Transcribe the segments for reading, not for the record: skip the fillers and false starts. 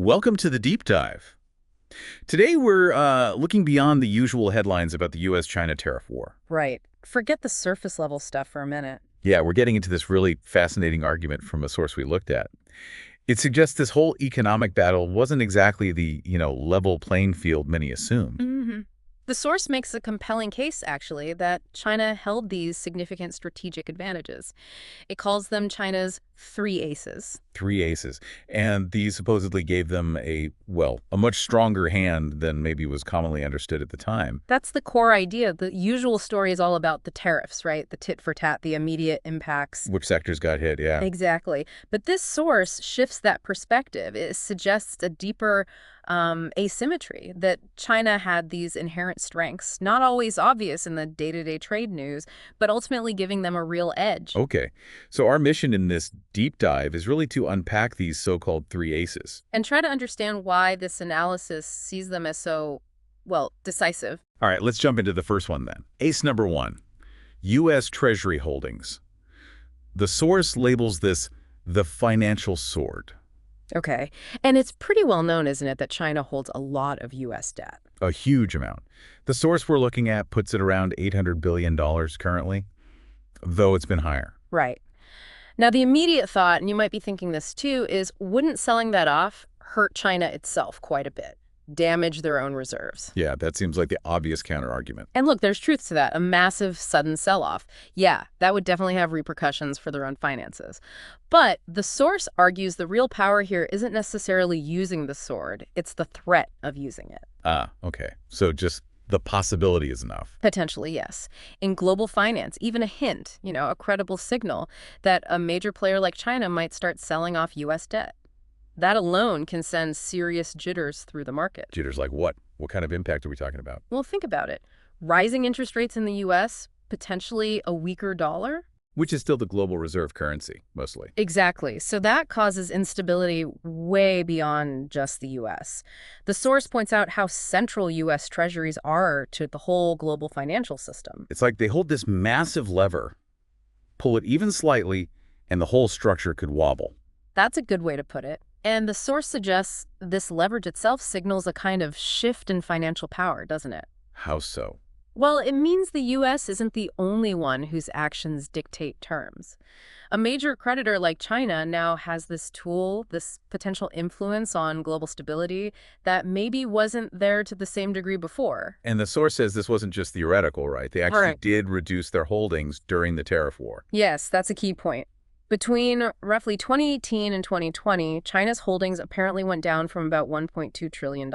Welcome to the deep dive. Today we're looking beyond the usual headlines about the U.S.-China tariff war. Right. Forget the surface level stuff for a minute. Yeah, we're getting into this really fascinating argument from a source we looked at. It suggests this whole economic battle wasn't exactly the, level playing field many assumed. The source makes a compelling case, actually, that China held these significant strategic advantages. It calls them China's three aces. Three aces. And these supposedly gave them a much stronger hand than maybe was commonly understood at the time. That's the core idea. The usual story is all about the tariffs, right? The tit for tat, the immediate impacts. Which sectors got hit, yeah. Exactly. But this source shifts that perspective. It suggests a deeper asymmetry, that China had these inherent strengths, not always obvious in the day-to-day trade news, but ultimately giving them a real edge. Okay. So our mission in this deep dive is really to unpack these so-called three aces. And try to understand why this analysis sees them as so, decisive. All right, let's jump into the first one then. Ace number one, U.S. Treasury holdings. The source labels this the financial sword. Okay. And it's pretty well known, isn't it, that China holds a lot of U.S. debt? A huge amount. The source we're looking at puts it around $800 billion currently, though it's been higher. Right. Now, the immediate thought, and you might be thinking this too, is wouldn't selling that off hurt China itself quite a bit? Damage their own reserves? Yeah, that seems like the obvious counterargument. And look, there's truth to that. A massive, sudden sell-off. Yeah, that would definitely have repercussions for their own finances. But the source argues the real power here isn't necessarily using the sword. It's the threat of using it. Ah, okay. So just the possibility is enough. Potentially, yes. In global finance, even a hint, a credible signal that a major player like China might start selling off U.S. debt. That alone can send serious jitters through the market. Jitters like what? What kind of impact are we talking about? Well, think about it. Rising interest rates in the U.S., potentially a weaker dollar? Which is still the global reserve currency, mostly. Exactly. So that causes instability way beyond just the U.S. The source points out how central U.S. treasuries are to the whole global financial system. It's like they hold this massive lever, pull it even slightly, and the whole structure could wobble. That's a good way to put it. And the source suggests this leverage itself signals a kind of shift in financial power, doesn't it? How so? Well, it means the U.S. isn't the only one whose actions dictate terms. A major creditor like China now has this tool, this potential influence on global stability that maybe wasn't there to the same degree before. And the source says this wasn't just theoretical, right? They actually Correct. did reduce their holdings during the tariff war. Yes, that's a key point. Between roughly 2018 and 2020, China's holdings apparently went down from about $1.2 trillion.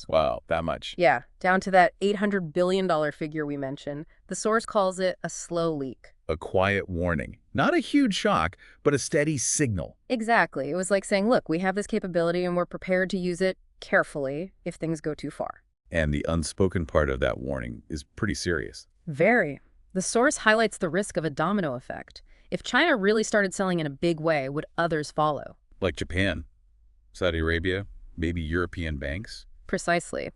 Wow, that much. Yeah, down to that $800 billion figure we mentioned. The source calls it a slow leak. A quiet warning. Not a huge shock, but a steady signal. Exactly. It was like saying, look, we have this capability and we're prepared to use it carefully if things go too far. And the unspoken part of that warning is pretty serious. Very. The source highlights the risk of a domino effect. If China really started selling in a big way, would others follow? Like Japan, Saudi Arabia, maybe European banks. Precisely.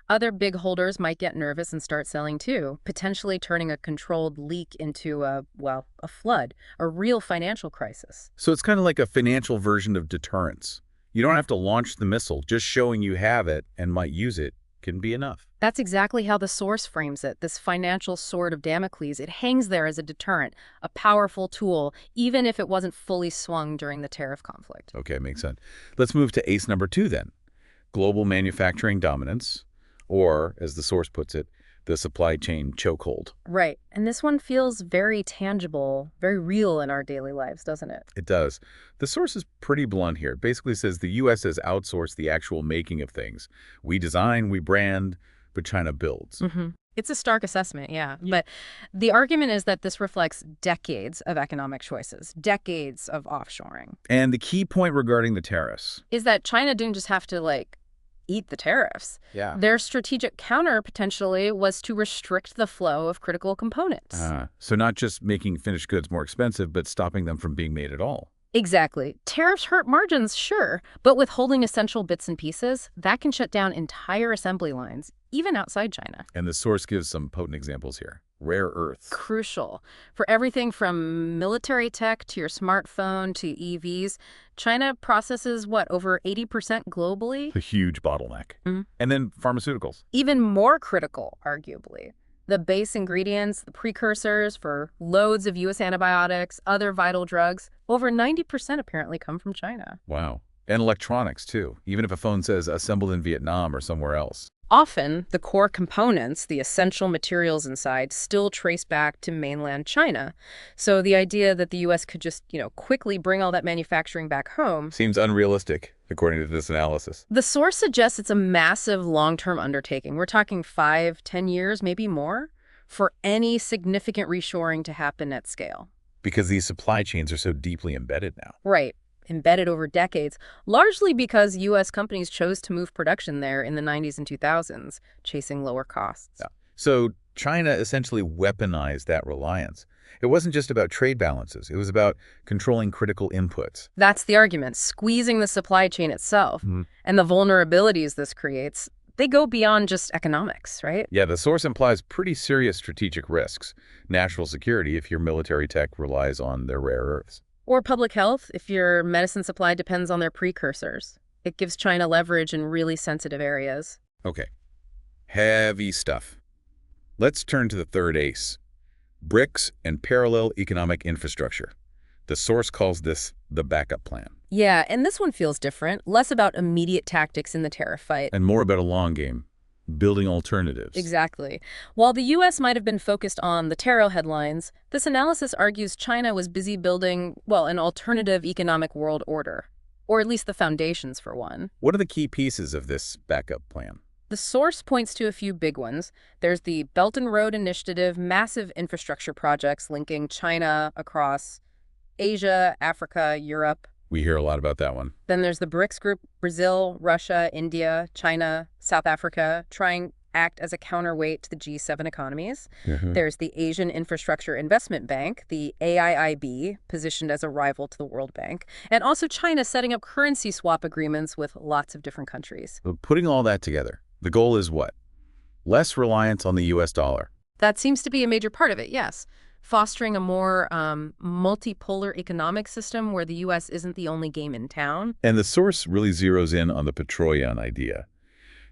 Other big holders might get nervous and start selling too, potentially turning a controlled leak into a flood, a real financial crisis. So it's kind of like a financial version of deterrence. You don't have to launch the missile. Just showing you have it and might use it can be enough. That's exactly how the source frames it, this financial sword of Damocles. It hangs there as a deterrent, a powerful tool, even if it wasn't fully swung during the tariff conflict. Okay, makes sense. Let's move to ace number two then. Global manufacturing dominance, or, as the source puts it, the supply chain chokehold. Right. And this one feels very tangible, very real in our daily lives, doesn't it? It does. The source is pretty blunt here. It basically says the U.S. has outsourced the actual making of things. We design, we brand, but China builds. It's a stark assessment, yeah. But the argument is that this reflects decades of economic choices, decades of offshoring. And the key point regarding the tariffs Is that China didn't just have to, eat the tariffs. Yeah. Their strategic counter, potentially, was to restrict the flow of critical components. So not just making finished goods more expensive, but stopping them from being made at all. Exactly. Tariffs hurt margins, sure, but withholding essential bits and pieces, that can shut down entire assembly lines, even outside China. And the source gives some potent examples here. Rare earths. Crucial. For everything from military tech to your smartphone to EVs, China processes, what, over 80% globally? A huge bottleneck. And then pharmaceuticals. Even more critical, arguably. The base ingredients, the precursors for loads of U.S. antibiotics, other vital drugs, over 90% apparently come from China. Wow. And electronics, too, even if a phone says assembled in Vietnam or somewhere else. Often, the core components, the essential materials inside, still trace back to mainland China. So the idea that the U.S. could just, quickly bring all that manufacturing back home Seems unrealistic, according to this analysis. The source suggests it's a massive long-term undertaking. We're talking 5, 10 years, maybe more, for any significant reshoring to happen at scale. Because these supply chains are so deeply embedded now. Right. Embedded over decades, largely because U.S. companies chose to move production there in the 90s and 2000s, chasing lower costs. Yeah. So China essentially weaponized that reliance. It wasn't just about trade balances. It was about controlling critical inputs. That's the argument, squeezing the supply chain itself. And the vulnerabilities this creates, they go beyond just economics, right? Yeah, the source implies pretty serious strategic risks. National security if your military tech relies on their rare earths. Or public health, if your medicine supply depends on their precursors. It gives China leverage in really sensitive areas. Okay, heavy stuff. Let's turn to the third ace, BRICS and parallel economic infrastructure. The source calls this the backup plan. Yeah, and this one feels different, less about immediate tactics in the tariff fight. And more about a long game, building alternatives. Exactly. While the U.S. might have been focused on the tariff headlines, this analysis argues China was busy building, well, an alternative economic world order, or at least the foundations for one. What are the key pieces of this backup plan? The source points to a few big ones. There's the Belt and Road Initiative, massive infrastructure projects linking China across Asia, Africa, Europe. We hear a lot about that one. Then there's the BRICS group, Brazil, Russia, India, China, South Africa, trying act as a counterweight to the G7 economies. There's the Asian Infrastructure Investment Bank, the AIIB, positioned as a rival to the World Bank, and also China setting up currency swap agreements with lots of different countries. But putting all that together, the goal is what? Less reliance on the U.S. dollar. That seems to be a major part of it, yes. Fostering a more multipolar economic system where the U.S. isn't the only game in town. And the source really zeroes in on the Petroleum idea.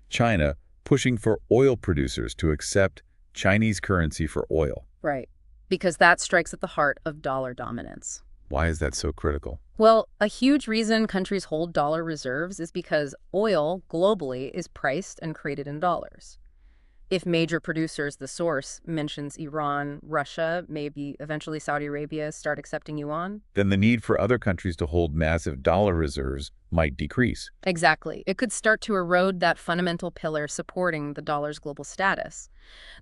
China pushing for oil producers to accept Chinese currency for oil. Right, because that strikes at the heart of dollar dominance. Why is that so critical? Well, a huge reason countries hold dollar reserves is because oil, globally, is priced and created in dollars. If major producers, the source, mentions Iran, Russia, maybe eventually Saudi Arabia, start accepting yuan, then the need for other countries to hold massive dollar reserves might decrease. Exactly. It could start to erode that fundamental pillar supporting the dollar's global status.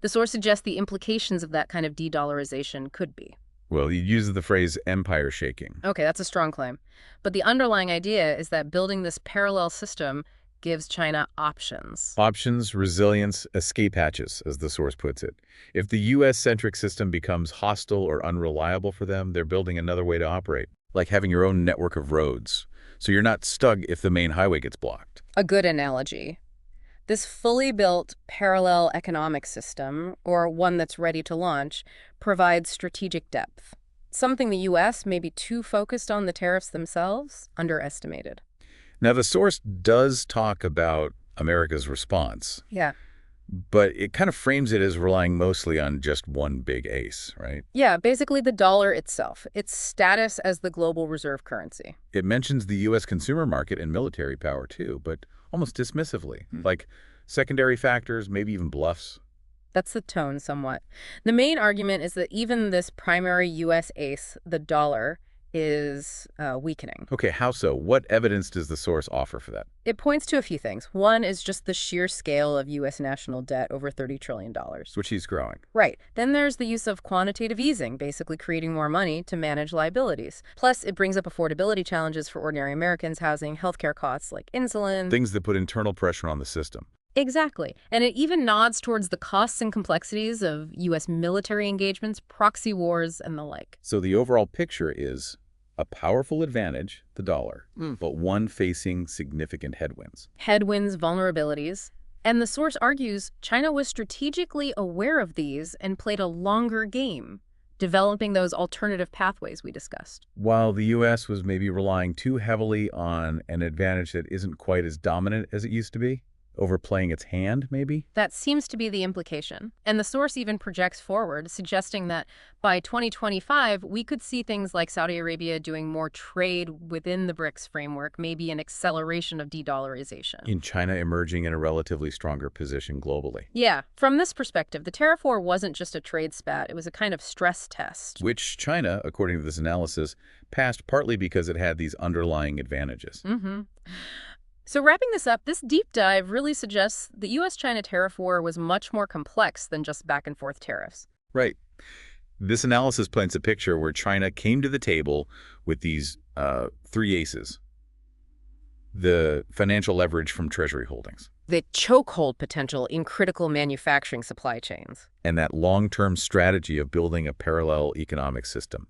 The source suggests the implications of that kind of de-dollarization could be. Well, he uses the phrase empire shaking. Okay, that's a strong claim. But the underlying idea is that building this parallel system gives China options. Options, resilience, escape hatches, as the source puts it. If the U.S.-centric system becomes hostile or unreliable for them, they're building another way to operate, like having your own network of roads. So you're not stuck if the main highway gets blocked. A good analogy. This fully built parallel economic system, or one that's ready to launch, provides strategic depth. Something the U.S. may be too focused on the tariffs themselves, underestimated. Now, the source does talk about America's response. Yeah. But it kind of frames it as relying mostly on just one big ace, right? Yeah, basically the dollar itself, its status as the global reserve currency. It mentions the U.S. consumer market and military power, too, but almost dismissively. Like secondary factors, maybe even bluffs. That's the tone somewhat. The main argument is that even this primary U.S. ace, the dollar, is weakening. Okay, how so? What evidence does the source offer for that? It points to a few things. One is just the sheer scale of U.S. national debt, over $30 trillion. Which he's growing. Right. Then there's the use of quantitative easing, basically creating more money to manage liabilities. Plus, it brings up affordability challenges for ordinary Americans, housing, healthcare costs like insulin. Things that put internal pressure on the system. Exactly. And it even nods towards the costs and complexities of U.S. military engagements, proxy wars, and the like. So the overall picture is A powerful advantage, the dollar, Mm. but one facing significant headwinds. Headwinds, vulnerabilities. And the source argues China was strategically aware of these and played a longer game, developing those alternative pathways we discussed. While the U.S. was maybe relying too heavily on an advantage that isn't quite as dominant as it used to be, overplaying its hand, maybe? That seems to be the implication. And the source even projects forward, suggesting that by 2025, we could see things like Saudi Arabia doing more trade within the BRICS framework, maybe an acceleration of de-dollarization. In China emerging in a relatively stronger position globally. Yeah, from this perspective, the tariff war wasn't just a trade spat, it was a kind of stress test. Which China, according to this analysis, passed partly because it had these underlying advantages. So wrapping this up, this deep dive really suggests the U.S.-China tariff war was much more complex than just back-and-forth tariffs. Right. This analysis paints a picture where China came to the table with these three aces. The financial leverage from treasury holdings. The chokehold potential in critical manufacturing supply chains. And that long-term strategy of building a parallel economic system.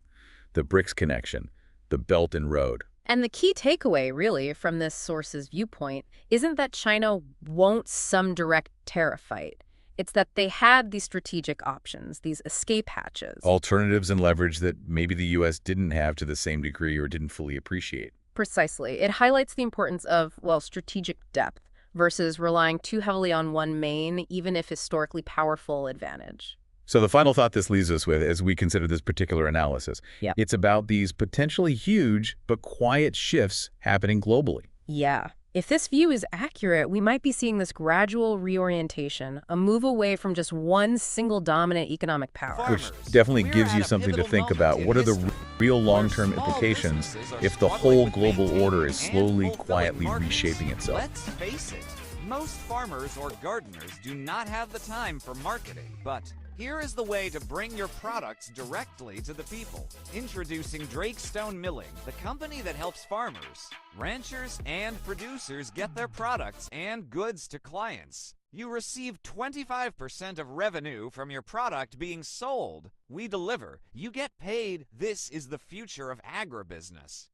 The BRICS connection, the Belt and Road. And the key takeaway, really, from this source's viewpoint, isn't that China won't some direct tariff fight. It's that they had these strategic options, these escape hatches. Alternatives and leverage that maybe the U.S. didn't have to the same degree or didn't fully appreciate. Precisely. It highlights the importance of, well, strategic depth versus relying too heavily on one main, even if historically powerful, advantage. So the final thought this leaves us with as we consider this particular analysis, Yep. It's about these potentially huge but quiet shifts happening globally. Yeah. If this view is accurate, we might be seeing this gradual reorientation, a move away from just one single dominant economic power. Which definitely gives you something to think about. What are the real long-term implications if the whole global order is slowly, quietly reshaping itself? Let's face it, most farmers or gardeners do not have the time for marketing, but here is the way to bring your products directly to the people. Introducing Drake Stone Milling, the company that helps farmers, ranchers, and producers get their products and goods to clients. You receive 25% of revenue from your product being sold. We deliver. You get paid. This is the future of agribusiness.